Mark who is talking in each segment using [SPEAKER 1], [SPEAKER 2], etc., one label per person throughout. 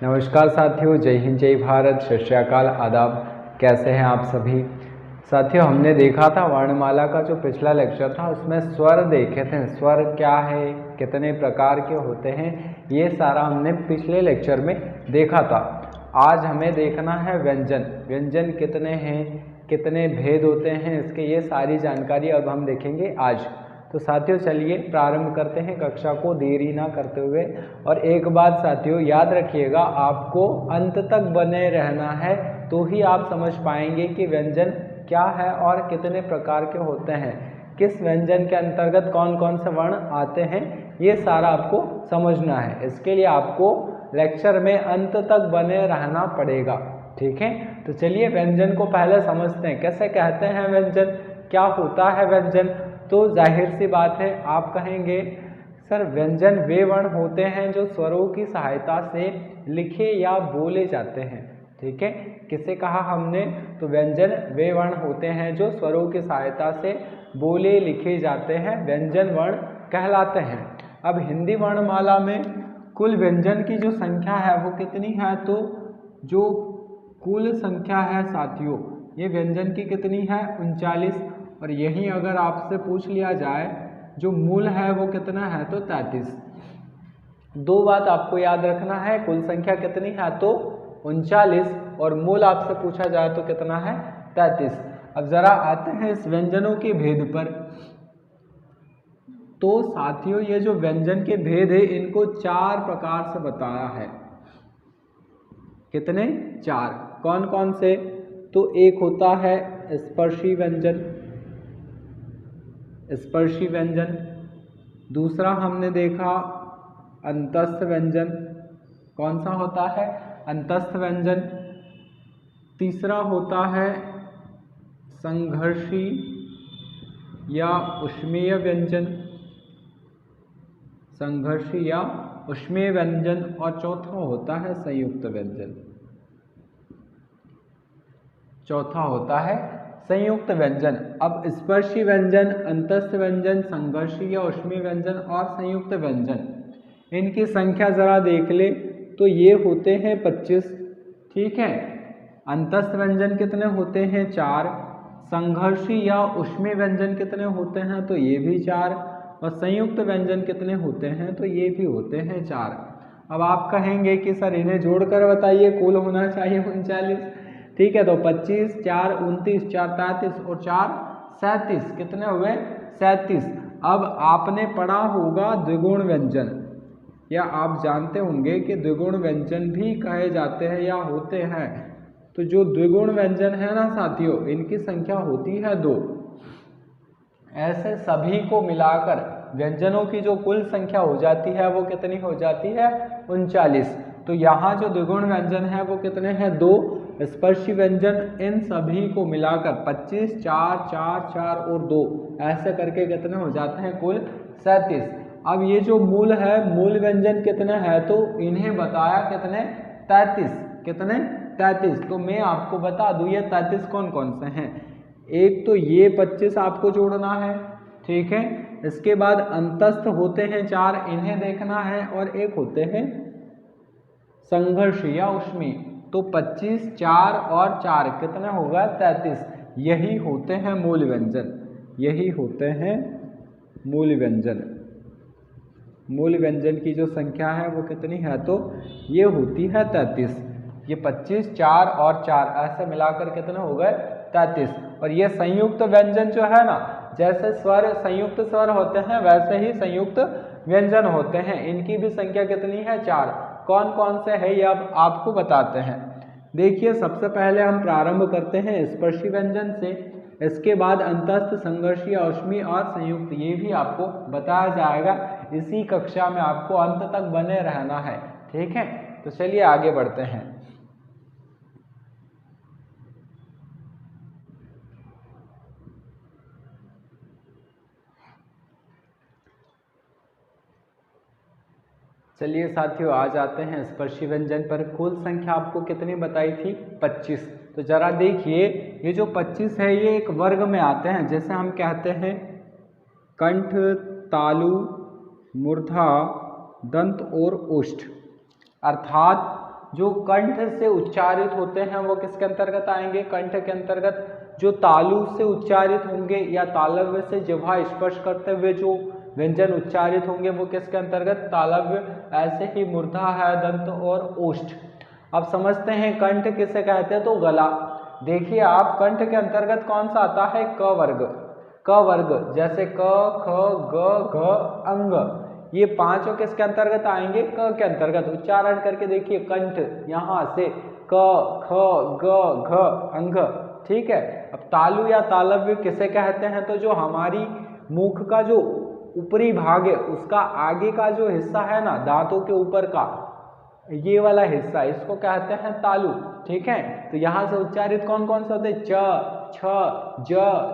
[SPEAKER 1] नमस्कार साथियों, जय हिंद जय भारत, सत श्री अकाल, आदाब। कैसे हैं आप सभी साथियों। हमने देखा था वर्णमाला का जो पिछला लेक्चर था उसमें स्वर देखे थे। स्वर क्या है, कितने प्रकार के होते हैं, ये सारा हमने पिछले लेक्चर में देखा था। आज हमें देखना है व्यंजन। व्यंजन कितने हैं, कितने भेद होते हैं इसके, ये सारी जानकारी अब हम देखेंगे आज। तो साथियों चलिए प्रारंभ करते हैं कक्षा को देरी ना करते हुए। और एक बात साथियों याद रखिएगा, आपको अंत तक बने रहना है तो ही आप समझ पाएंगे कि व्यंजन क्या है और कितने प्रकार के होते हैं, किस व्यंजन के अंतर्गत कौन कौन से वर्ण आते हैं, ये सारा आपको समझना है। इसके लिए आपको लेक्चर में अंत तक बने रहना पड़ेगा, ठीक है। तो चलिए व्यंजन को पहले समझते हैं। कैसे कहते हैं व्यंजन, क्या होता है व्यंजन। तो जाहिर सी बात है, आप कहेंगे सर व्यंजन वे वर्ण होते हैं जो स्वरों की सहायता से लिखे या बोले जाते हैं, ठीक है। किसे कहा हमने, तो व्यंजन वे वर्ण होते हैं जो स्वरों की सहायता से बोले लिखे जाते हैं, व्यंजन वर्ण कहलाते हैं। अब हिंदी वर्णमाला में कुल व्यंजन की जो संख्या है वो कितनी है, तो जो कुल संख्या है साथियों, ये व्यंजन की कितनी है, 39। और यही अगर आपसे पूछ लिया जाए जो मूल है वो कितना है, तो 33। दो बात आपको याद रखना है, कुल संख्या कितनी है तो 39, और मूल आपसे पूछा जाए तो कितना है, 33। अब जरा आते हैं इस व्यंजनों के भेद पर। तो साथियों ये जो व्यंजन के भेद है इनको 4 प्रकार से बताया है। कितने, 4। कौन कौन से, तो एक होता है स्पर्शी व्यंजन, स्पर्शी व्यंजन। दूसरा हमने देखा अंतस्थ व्यंजन। कौन सा होता है, अंतस्थ व्यंजन। तीसरा होता है संघर्षी या ऊष्मीय व्यंजन, संघर्षी या ऊष्मीय व्यंजन। और चौथा होता है संयुक्त व्यंजन, चौथा होता है संयुक्त व्यंजन। अब स्पर्शी व्यंजन, अंतस्थ व्यंजन, संघर्षी या ऊष्मीय व्यंजन और संयुक्त व्यंजन, इनकी संख्या जरा देख ले तो ये होते हैं 25, ठीक है। अंतस्थ व्यंजन कितने होते हैं, 4। संघर्षी या ऊष्मीय व्यंजन कितने होते हैं, तो ये भी 4। और संयुक्त व्यंजन कितने होते हैं, तो ये भी होते हैं 4। अब आप कहेंगे कि सर इन्हें जोड़कर बताइए, कुल होना चाहिए 39, ठीक है। तो 25, 4 29, 4 33 और 4 37, कितने हुए, 37। अब आपने पढ़ा होगा द्विगुण व्यंजन, या आप जानते होंगे कि द्विगुण व्यंजन भी कहे जाते हैं या होते हैं। तो जो द्विगुण व्यंजन है ना साथियों, इनकी संख्या होती है 2। ऐसे सभी को मिलाकर व्यंजनों की जो कुल संख्या हो जाती है वो कितनी हो जाती है, 39। तो यहाँ जो द्विगुण व्यंजन है वो कितने हैं, 2। स्पर्शी व्यंजन इन सभी को मिलाकर 25, 4 4 4 और 2 ऐसे करके कितने हो जाते हैं, कुल 37। अब ये जो मूल है, मूल व्यंजन कितने हैं, तो इन्हें बताया कितने, 33। कितने, 33। तो मैं आपको बता दूं ये 33 कौन कौन से हैं। एक तो ये 25 आपको जोड़ना है, ठीक है। इसके बाद अंतस्थ होते हैं 4, इन्हें देखना है। और एक होते हैं संघर्ष या ऊष्मीय। तो 25, 4 और 4 कितने होगा, 33। यही होते हैं मूल व्यंजन, यही होते हैं मूल व्यंजन। मूल व्यंजन की जो संख्या है वो कितनी है, तो ये होती है 33। ये 25, 4 और 4 ऐसे मिलाकर कितने हो गए, 33। और ये संयुक्त व्यंजन जो है ना, जैसे स्वर संयुक्त स्वर होते हैं वैसे ही संयुक्त व्यंजन होते हैं। इनकी भी संख्या कितनी है, 4। कौन कौन से है ये अब आपको बताते हैं। देखिए सबसे पहले हम प्रारंभ करते हैं स्पर्शी व्यंजन से, इसके बाद अंतस्थ, संघर्षी, ऊष्मीय और संयुक्त, ये भी आपको बताया जाएगा। इसी कक्षा में आपको अंत तक बने रहना है, ठीक है। तो चलिए आगे बढ़ते हैं। चलिए साथियों आ जाते हैं स्पर्शी व्यंजन पर। कुल संख्या आपको कितनी बताई थी, 25। तो जरा देखिए ये जो 25 है ये एक वर्ग में आते हैं। जैसे हम कहते हैं कंठ, तालु, मूर्धा, दंत और ओष्ठ, अर्थात जो कंठ से उच्चारित होते हैं वो किसके अंतर्गत आएंगे? कंठ के अंतर्गत। जो तालु से उच्चारित होंगे या तालव्य से जिह्वा स्पर्श करते हुए जो व्यंजन उच्चारित होंगे वो किसके अंतर्गत? तालव्य। ऐसे ही मूर्धा है, दंत और ओष्ठ। अब समझते हैं कंठ किसे कहते हैं, तो गला। देखिए आप, कंठ के अंतर्गत कौन सा आता है? क वर्ग। क वर्ग जैसे क, ख, ग, घ, अंग, ये पांचों किसके अंतर्गत आएंगे? क के अंतर्गत। उच्चारण करके देखिए, कंठ यहाँ से क, ख, ग, घ, अंग, ठीक है। अब तालु या तालव्य किसे कहते हैं? तो जो हमारी मुख का जो ऊपरी भाग है उसका आगे का जो हिस्सा है ना, दांतों के ऊपर का ये वाला हिस्सा, इसको कहते हैं तालु, ठीक है। तो यहाँ से उच्चारित कौन कौन से होते हैं? च, छ, ज,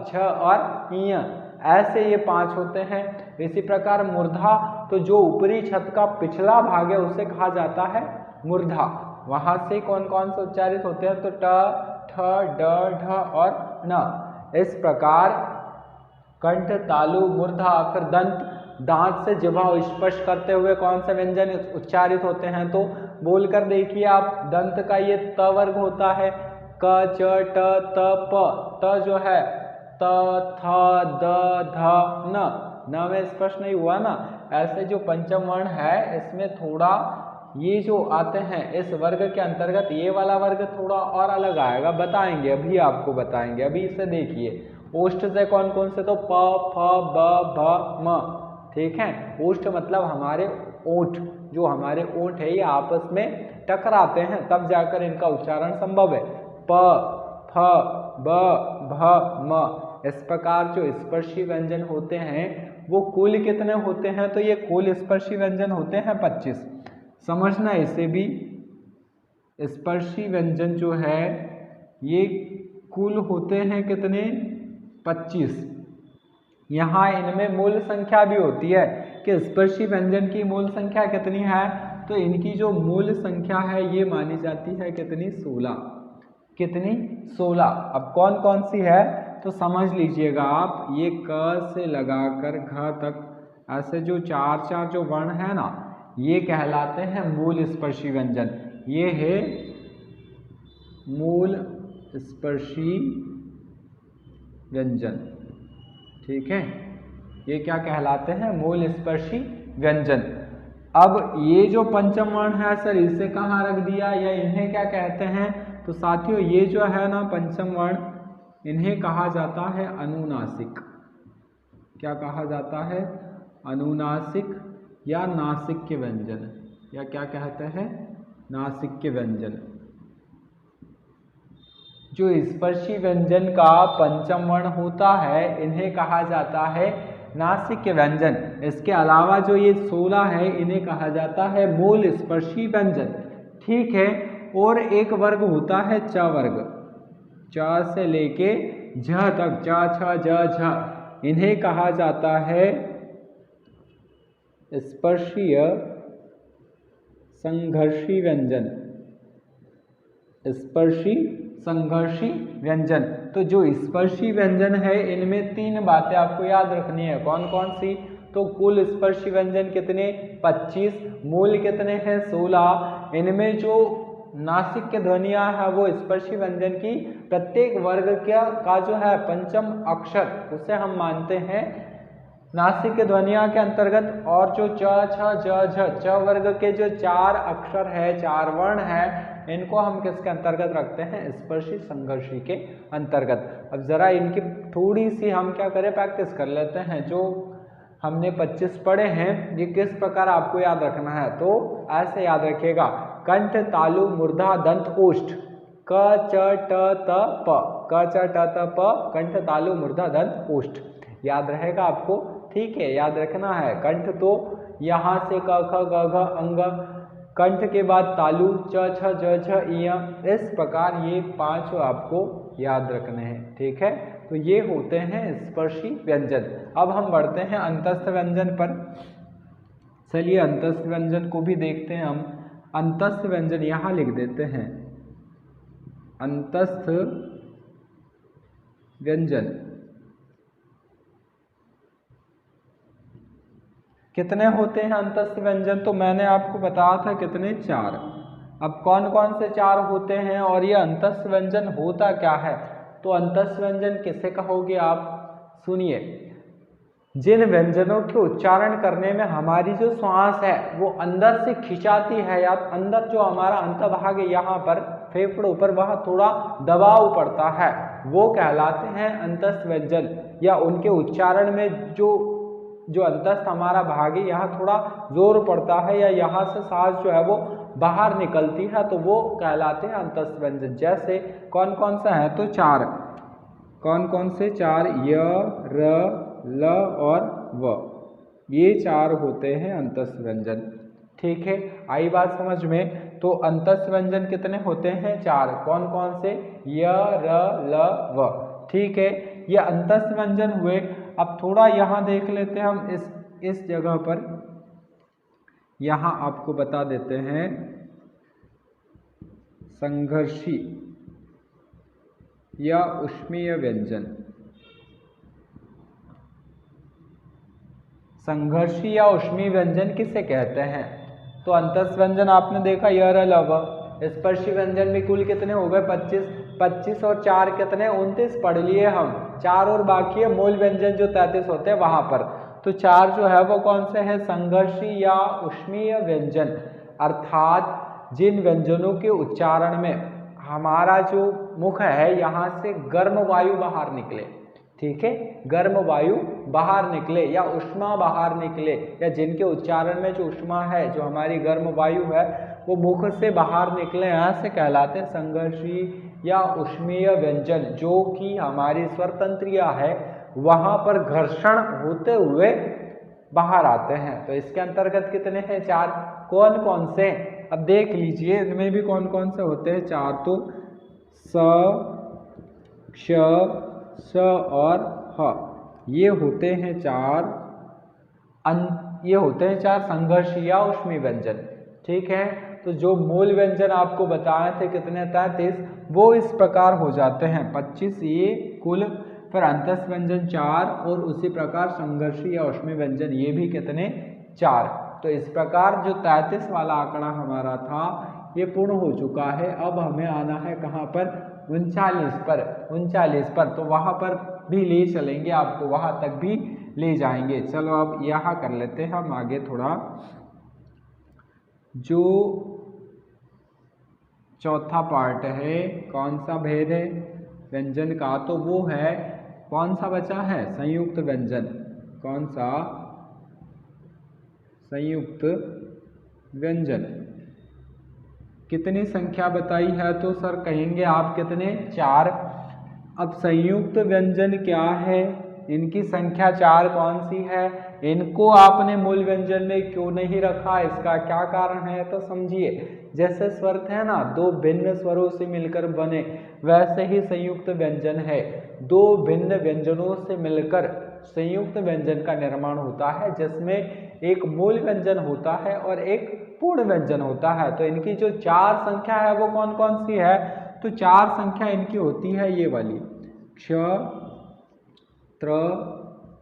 [SPEAKER 1] झ और ञ, ऐसे ये पांच होते हैं। इसी प्रकार मूर्धा, तो जो ऊपरी छत का पिछला भाग है उसे कहा जाता है मूर्धा। वहां से कौन कौन से उच्चारित होते हैं? तो ट, ठ, ड, ढ और न। इस प्रकार कंठ, तालु, मूर्धा, फिर दंत, दांत से जिह्वा स्पर्श करते हुए कौन से व्यंजन उच्चारित होते हैं? तो बोलकर देखिए आप, दंत का ये त वर्ग होता है, क, च, ट, त, प। त जो है त, थ, द, ध, न में स्पर्श नहीं हुआ ना। ऐसे जो पंचम वर्ण है इसमें थोड़ा ये जो आते हैं इस वर्ग के अंतर्गत, ये वाला वर्ग थोड़ा और अलग आएगा, बताएंगे, अभी आपको बताएंगे। अभी इसे देखिए, ओष्ठ से कौन कौन से? तो प, फ, ब, भ, म, ठीक है। ओष्ठ मतलब हमारे ओंठ, जो हमारे ओंठ है ये आपस में टकराते हैं तब जाकर इनका उच्चारण संभव है। प, फ, ब, भ, म। इस प्रकार जो स्पर्शी व्यंजन होते हैं वो कुल कितने होते हैं? तो ये कुल स्पर्शी व्यंजन होते हैं 25। समझना इसे भी, स्पर्शी व्यंजन जो है ये कुल होते हैं कितने? 25। यहाँ इनमें मूल संख्या भी होती है कि स्पर्शी व्यंजन की मूल संख्या कितनी है? तो इनकी जो मूल संख्या है ये मानी जाती है कितनी? 16। कितनी? 16। अब कौन कौन सी है तो समझ लीजिएगा आप, ये क से लगाकर घ तक ऐसे जो चार चार जो वर्ण है ना, ये कहलाते हैं मूल स्पर्शी व्यंजन। ये है मूल स्पर्शी व्यंजन, ठीक है। ये क्या कहलाते हैं? मूल स्पर्शी व्यंजन। अब ये जो पंचम वर्ण है सर, इसे कहाँ रख दिया या इन्हें क्या कहते हैं? तो साथियों ये जो है ना पंचम वर्ण, इन्हें कहा जाता है अनुनासिक। क्या कहा जाता है? अनुनासिक या नासिक के व्यंजन, या क्या कहते हैं? नासिक के व्यंजन। जो स्पर्शी व्यंजन का पंचम वर्ण होता है इन्हें कहा जाता है नासिक के व्यंजन। इसके अलावा जो ये 16 है इन्हें कहा जाता है मूल स्पर्शी व्यंजन, ठीक है। और एक वर्ग होता है च वर्ग, च से लेके झ तक, च, छ, ज, झ, इन्हें कहा जाता है स्पर्शीय संघर्षी व्यंजन। स्पर्शी संघर्षी व्यंजन। तो जो स्पर्शी व्यंजन है इनमें तीन बातें आपको याद रखनी है। कौन कौन सी? तो कुल स्पर्शी व्यंजन कितने? 25। मूल कितने हैं? 16। इनमें जो नासिक के ध्वनियां है वो स्पर्शी व्यंजन की प्रत्येक वर्ग का जो है पंचम अक्षर उसे हम मानते हैं नासिक के ध्वनिया के अंतर्गत। और जो च, छ, ज, झ, च वर्ग के जो चार अक्षर है, चार वर्ण है, इनको हम किसके अंतर्गत रखते हैं? स्पर्शी संघर्षी के अंतर्गत। अब जरा इनकी थोड़ी सी हम क्या करें, प्रैक्टिस कर लेते हैं। जो हमने 25 पढ़े हैं ये किस प्रकार आपको याद रखना है, तो ऐसे याद रखिएगा। कंठ, तालु, मूर्धा, दंत, ओष्ठ। क, च, ट, त, प। क, च, ट, त, प। कंठ, तालु, मूर्धा, दंत, ओष्ठ। याद रहेगा आपको, ठीक है। याद रखना है। कंठ तो यहाँ से क, ख, ग, घ, अंग, कंठ के बाद तालु, च, छ, ज, झ, ञ। इस प्रकार ये पांच आपको याद रखने हैं, ठीक है। तो ये होते हैं स्पर्शी व्यंजन। अब हम बढ़ते हैं अंतस्थ व्यंजन पर। चलिए अंतस्थ व्यंजन को भी देखते हैं हम। अंतस्थ व्यंजन यहाँ लिख देते हैं, अंतस्थ व्यंजन कितने होते हैं अंतस्थ व्यंजन? तो मैंने आपको बताया था कितने? 4। अब कौन कौन से चार होते हैं और ये अंतस्थ व्यंजन होता क्या है? तो अंतस्थ व्यंजन किसे कहोगे आप? सुनिए, जिन व्यंजनों के उच्चारण करने में हमारी जो श्वास है वो अंदर से खिंचाती है, या अंदर जो हमारा अंतभाग है यहाँ पर फेफड़ों पर वह थोड़ा दबाव पड़ता है, वो कहलाते हैं अंतस्थ व्यंजन। या उनके उच्चारण में जो अंतस्थ हमारा भाग है यहाँ थोड़ा जोर पड़ता है, या यहाँ से सांस जो है वो बाहर निकलती है, तो वो कहलाते हैं अंतस्थ व्यंजन। जैसे कौन कौन सा है? तो चार। कौन कौन से चार? य, र, ल और व, ये चार होते हैं अंतस्थ व्यंजन। ठीक है, आई बात समझ में? तो अंतस्थ व्यंजन कितने होते हैं? चार। कौन कौन से? य, र, ल, व। ठीक है, ये अंतस्थ व्यंजन हुए। अब थोड़ा यहाँ देख लेते हैं हम इस जगह पर, यहाँ आपको बता देते हैं संघर्षी या ऊष्मीय व्यंजन। संघर्षी या ऊष्मीय व्यंजन किसे कहते हैं? तो अंतस्थ व्यंजन आपने देखा य, र, ल, व। स्पर्शी व्यंजन भी कुल कितने हो गए? 25। 25 और 4 कितने? 29 पढ़ लिए हम। 4 और बाकी है मूल व्यंजन जो 33 होते हैं वहां पर। तो 4 जो है वो कौन से है? संघर्षी या ऊष्मीय व्यंजन, अर्थात जिन व्यंजनों के उच्चारण में हमारा जो मुख है यहाँ से गर्म वायु बाहर निकले। ठीक है, गर्म वायु बाहर निकले या ऊष्मा बाहर निकले, या जिनके उच्चारण में जो ऊष्मा है, जो हमारी गर्म वायु है, वो मुख से बाहर निकले, यहाँ से कहलाते हैं संघर्षी या ऊष्मीय व्यंजन। जो कि हमारी स्वर तंत्रिया है वहाँ पर घर्षण होते हुए बाहर आते हैं। तो इसके अंतर्गत कितने हैं? 4। कौन कौन से? अब देख लीजिए इनमें भी कौन कौन से होते हैं। 4 तो स, क्ष, स और ह, ये होते हैं 4 ये होते हैं 4 संघर्षी या ऊष्मीय व्यंजन। ठीक है, तो जो मूल व्यंजन आपको बताए थे कितने? 33, वो इस प्रकार हो जाते हैं 25 ये कुल, फिर अंतस्थ व्यंजन 4 और उसी प्रकार संघर्षी या ऊष्मीय व्यंजन ये भी कितने? 4। तो इस प्रकार जो 33 वाला आंकड़ा हमारा था ये पूर्ण हो चुका है। अब हमें आना है कहाँ पर? 39 पर। 39 पर, तो वहाँ पर भी ले चलेंगे आपको, वहाँ तक भी ले जाएंगे। चलो अब यहाँ कर लेते हैं हम आगे थोड़ा। जो चौथा पार्ट है, कौन सा भेद है व्यंजन का? तो वो है, कौन सा बचा है? संयुक्त व्यंजन। कौन सा? संयुक्त व्यंजन। कितनी संख्या बताई है? तो सर कहेंगे आप कितने? 4। अब संयुक्त व्यंजन क्या है? इनकी संख्या 4 कौन सी है? इनको आपने मूल व्यंजन में क्यों नहीं रखा? इसका क्या कारण है? तो समझिए, जैसे स्वर है ना, 2 भिन्न स्वरों से मिलकर बने, वैसे ही संयुक्त व्यंजन है। 2 भिन्न व्यंजनों से मिलकर संयुक्त व्यंजन का निर्माण होता है, जिसमें एक मूल व्यंजन होता है और एक पूर्ण व्यंजन होता है। तो इनकी जो 4 संख्या है वो कौन कौन सी है? तो 4 संख्या इनकी होती है ये वाली, क्ष, त्र,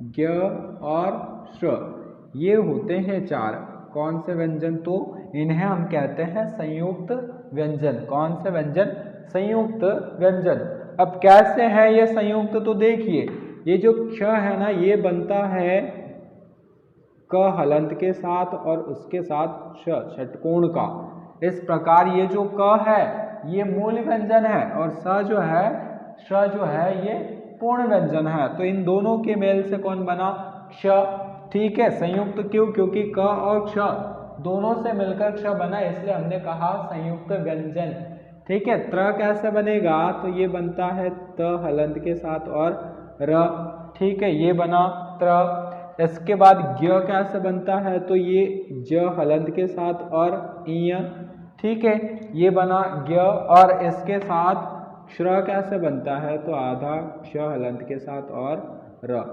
[SPEAKER 1] ज्ञ और श्र, ये होते हैं 4। कौन से व्यंजन? तो इन्हें हम कहते हैं संयुक्त व्यंजन। कौन से व्यंजन? संयुक्त व्यंजन। अब कैसे है ये संयुक्त? तो देखिए, ये जो क्ष है ना, ये बनता है क हलंत के साथ और उसके साथ श षटकोण का। इस प्रकार ये जो क है ये मूल व्यंजन है और स जो है, श जो है ये पूर्ण व्यंजन है। तो इन दोनों के मेल से कौन बना? क्ष। ठीक है, संयुक्त क्यों? क्योंकि क और क्ष दोनों से मिलकर क्ष बना, इसलिए हमने कहा संयुक्त व्यंजन। ठीक है, त्र कैसे बनेगा? तो ये बनता है त हलंत के साथ और र। ठीक है, ये बना त्र। इसके बाद ज्ञ कैसे बनता है? तो ये ज हलंत के साथ और ईय। ठीक है, ये बना ज्ञ। और इसके साथ श्र कैसे बनता है? तो आधा क्ष हलंत के साथ और र।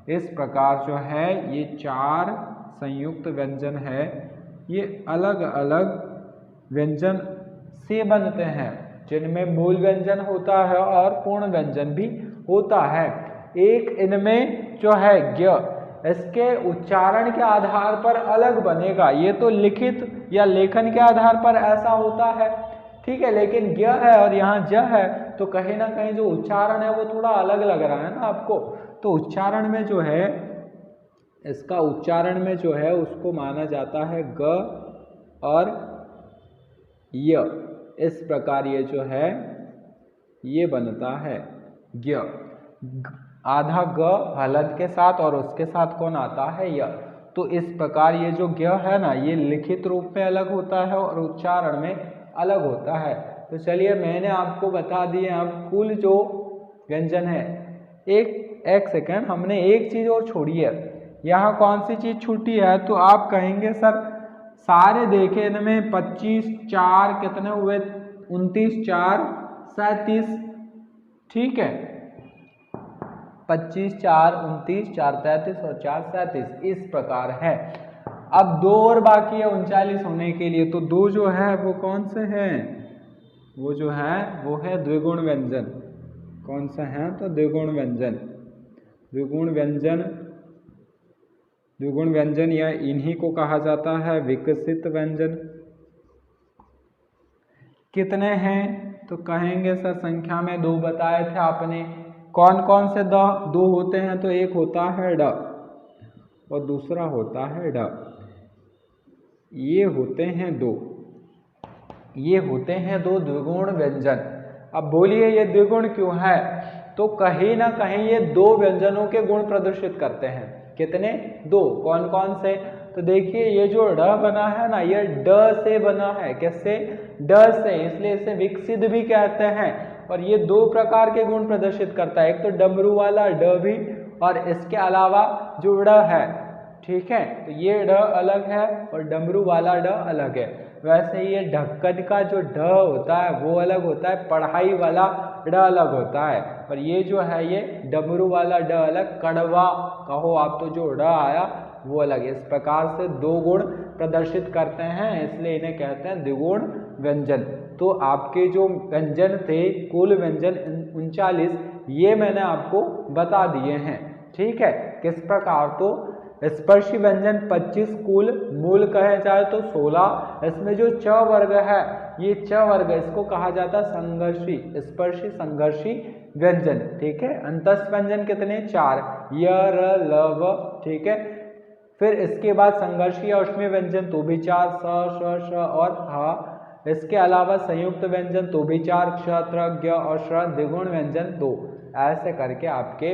[SPEAKER 1] इस प्रकार जो है ये 4 संयुक्त व्यंजन है, ये अलग अलग व्यंजन से बनते हैं, जिनमें मूल व्यंजन होता है और पूर्ण व्यंजन भी होता है। एक इनमें जो है ज्ञ, इसके उच्चारण के आधार पर अलग बनेगा। ये तो लिखित या लेखन के आधार पर ऐसा होता है, ठीक है, लेकिन ग है और यहाँ ज है, तो कहीं ना कहीं जो उच्चारण है वो थोड़ा अलग लग रहा है ना आपको। तो उच्चारण में जो है, इसका उच्चारण में जो है उसको माना जाता है ग और य। इस प्रकार ये जो है ये बनता है ग। आधा ग हलंत के साथ और उसके साथ कौन आता है, य। तो इस प्रकार ये जो ग है ना, ये लिखित रूप में अलग होता है और उच्चारण में अलग होता है। तो चलिए मैंने आपको बता दिए अब कुल जो व्यंजन है। एक सेकेंड, हमने एक चीज और छोड़ी है। यहाँ कौन सी चीज छूटी है? तो आप कहेंगे सर सारे देखे इनमें 25 4 कितने हुए, 29 4 37, ठीक है, 25 4 29 4 33 और 4 37 इस प्रकार है। अब दो और बाकी है 39 होने के लिए। तो दो जो है वो कौन से हैं? वो जो है वो है द्विगुण व्यंजन। कौन सा है? तो द्विगुण व्यंजन। द्विगुण व्यंजन, द्विगुण व्यंजन या इन्हीं को कहा जाता है विकसित व्यंजन। कितने हैं? तो कहेंगे सर संख्या में दो बताए थे आपने। कौन कौन से दो होते हैं? तो एक होता है ड और दूसरा होता है ढ। ये होते हैं दो, ये होते हैं दो द्विगुण व्यंजन। अब बोलिए ये द्विगुण क्यों है? तो कहीं ना कहीं ये दो व्यंजनों के गुण प्रदर्शित करते हैं। कितने? दो। कौन कौन से? तो देखिए ये जो ड बना है ना, ये ड से बना है। किससे? ड से, इसलिए इसे विकसित भी कहते हैं। और ये दो प्रकार के गुण प्रदर्शित करता है, एक तो डमरू वाला ड भी, और इसके अलावा जो ड़ है, ठीक है, तो ये ड अलग है और डमरू वाला ड अलग है। वैसे ही ये ढक्कन का जो ढ होता है वो अलग होता है, पढ़ाई वाला ड अलग होता है। और ये जो है ये डमरू वाला ड अलग, कड़वा कहो आप तो जो ड आया वो अलग। इस प्रकार से दो गुण प्रदर्शित करते हैं, इसलिए इन्हें कहते हैं द्विगुण व्यंजन। तो आपके जो व्यंजन थे कुल व्यंजन 39, ये मैंने आपको बता दिए हैं, ठीक है। किस प्रकार? तो स्पर्शी व्यंजन 25, कुल मूल कहे जाए तो 16। इसमें जो च वर्ग है, ये च वर्ग इसको कहा जाता है संघर्षी, स्पर्शी संघर्षी व्यंजन, ठीक है। अंतस्थ व्यंजन कितने? 4, य र ल व, ठीक है। फिर इसके बाद संघर्षी या ऊष्मीय व्यंजन तो भी 4, स श श और ह। इसके अलावा संयुक्त व्यंजन तो भी 4, क्ष त्र ज्ञ और श्र। द्विगुण व्यंजन 2। ऐसे करके आपके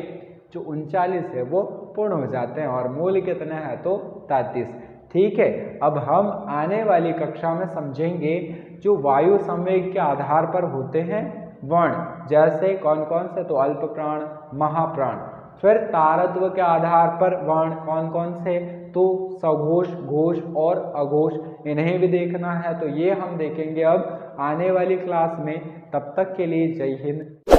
[SPEAKER 1] जो 39 है वो पूर्ण हो जाते हैं। और मूल कितना है? तो 33, ठीक है। अब हम आने वाली कक्षा में समझेंगे जो वायु संवेग के आधार पर होते हैं वर्ण, जैसे कौन कौन से? तो अल्प प्राण, महाप्राण। फिर तारत्व के आधार पर वर्ण कौन कौन से? तो सघोष, घोष और अघोष, इन्हें भी देखना है। तो ये हम देखेंगे अब आने वाली क्लास में। तब तक के लिए जय हिंद।